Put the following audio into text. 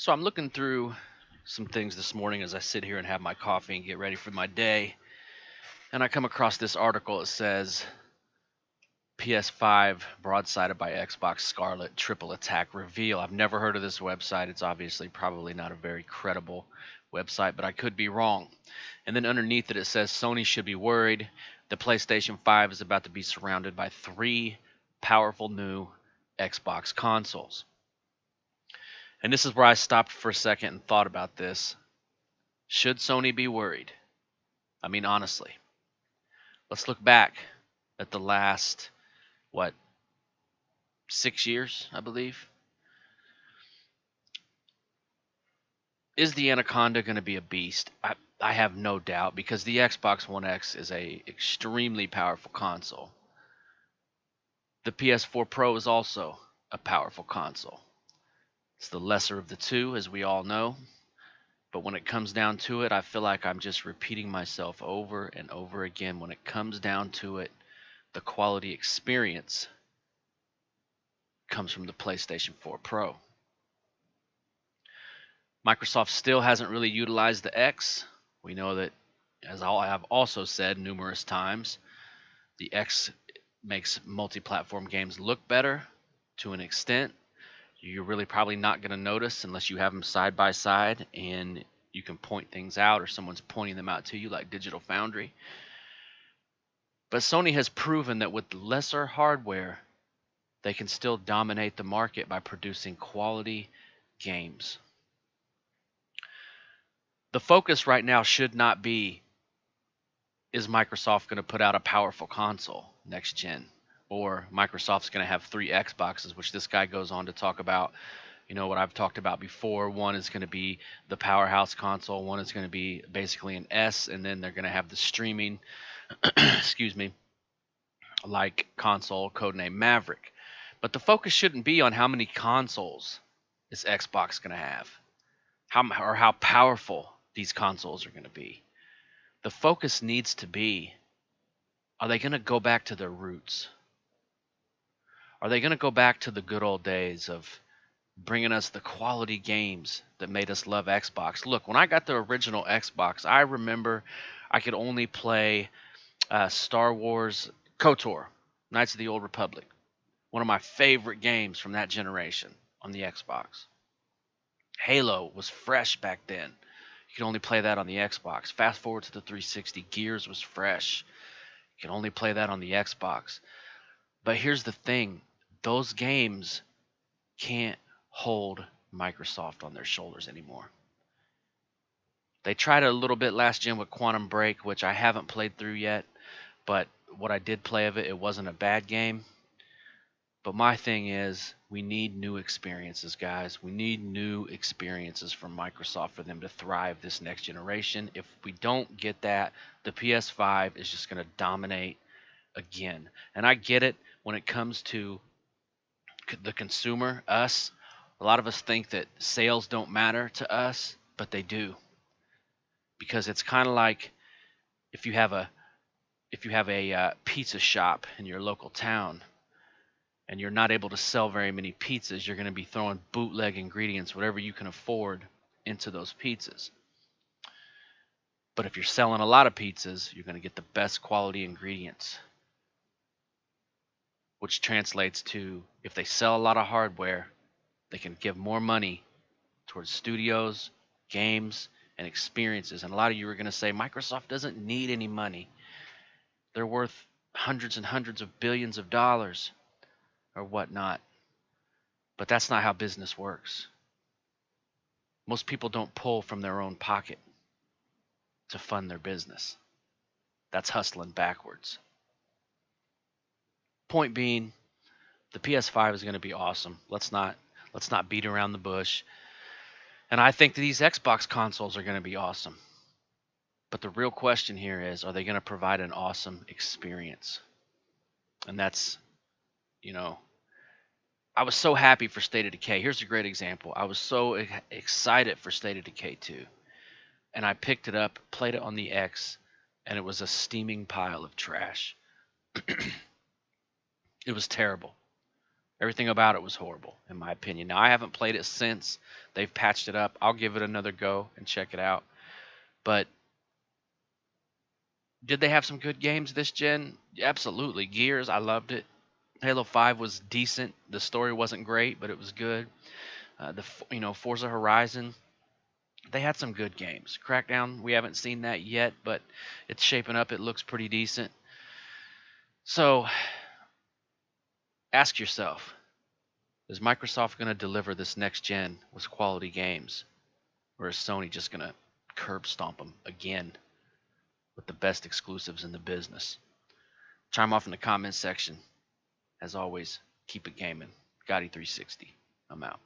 So I'm looking through some things this morning as I sit here and have my coffee and get ready for my day. And I come across this article. It says PS5 broadsided by Xbox Scarlet triple attack reveal. I've never heard of this website. It's obviously probably not a very credible website, but I could be wrong. And then underneath it says Sony should be worried. The PlayStation 5 is about to be surrounded by three powerful new Xbox consoles. And this is where I stopped for a second and thought about this. Should Sony be worried? I mean, honestly, let's look back at the last, what, 6 years, I believe. Is the Anaconda going to be a beast? I have no doubt because the Xbox One X is a extremely powerful console. The PS4 Pro is also a powerful console. It's the lesser of the two, as we all know. But when it comes down to it, I feel like I'm just repeating myself over and over again. When it comes down to it, the quality experience comes from the PlayStation 4 Pro. Microsoft still hasn't really utilized the X. We know that, as I have also said numerous times, the X makes multi-platform games look better to an extent. You're really probably not going to notice unless you have them side by side and you can point things out or someone's pointing them out to you like Digital Foundry. But Sony has proven that with lesser hardware, they can still dominate the market by producing quality games. The focus right now should not be, is Microsoft going to put out a powerful console next gen? Or Microsoft's going to have three Xboxes, which this guy goes on to talk about, what I've talked about before. One is going to be the powerhouse console. One is going to be basically an S, and then they're going to have the streaming, excuse me, like console codename Maverick. But the focus shouldn't be on how many consoles is Xbox going to have, how powerful these consoles are going to be. The focus needs to be, are they going to go back to their roots? Are they going to go back to the good old days of bringing us the quality games that made us love Xbox? Look, when I got the original Xbox, I remember I could only play Star Wars KOTOR, Knights of the Old Republic. One of my favorite games from that generation on the Xbox. Halo was fresh back then. You could only play that on the Xbox. Fast forward to the 360, Gears was fresh. You can only play that on the Xbox. But here's the thing. Those games can't hold Microsoft on their shoulders anymore. They tried it a little bit last gen with Quantum Break, which I haven't played through yet. But what I did play of it, it wasn't a bad game. But my thing is, we need new experiences, guys. We need new experiences from Microsoft for them to thrive this next generation. If we don't get that, the PS5 is just going to dominate again. And I get it when it comes to the consumer, us. A lot of us think that sales don't matter to us, but they do. Because it's kind of like if you have a pizza shop in your local town and you're not able to sell very many pizzas, you're going to be throwing bootleg ingredients, whatever you can afford, into those pizzas. But if you're selling a lot of pizzas, you're going to get the best quality ingredients, which translates to, if they sell a lot of hardware, they can give more money towards studios, games, and experiences. And a lot of you are going to say, Microsoft doesn't need any money. They're worth hundreds and hundreds of billions of dollars or whatnot. But that's not how business works. Most people don't pull from their own pocket to fund their business. That's hustling backwards. Point being, the PS5 is going to be awesome. Let's not beat around the bush. And I think these Xbox consoles are going to be awesome. But the real question here is, are they going to provide an awesome experience? And that's, I was so happy for State of Decay. Here's a great example. I was so excited for State of Decay 2. And I picked it up, played it on the X, and it was a steaming pile of trash. It was terrible. Everything about it was horrible, in my opinion. Now, I haven't played it since they've patched it up. I'll give it another go and check it out. But did they have some good games this gen? Absolutely. Gears, I loved it. Halo 5 was decent. The story wasn't great, but it was good. Forza Horizon, they had some good games. Crackdown, we haven't seen that yet, but it's shaping up. It looks pretty decent. So, ask yourself, is Microsoft going to deliver this next gen with quality games? Or is Sony just going to curb stomp them again with the best exclusives in the business? Chime off in the comments section. As always, keep it gaming. Gotti360. I'm out.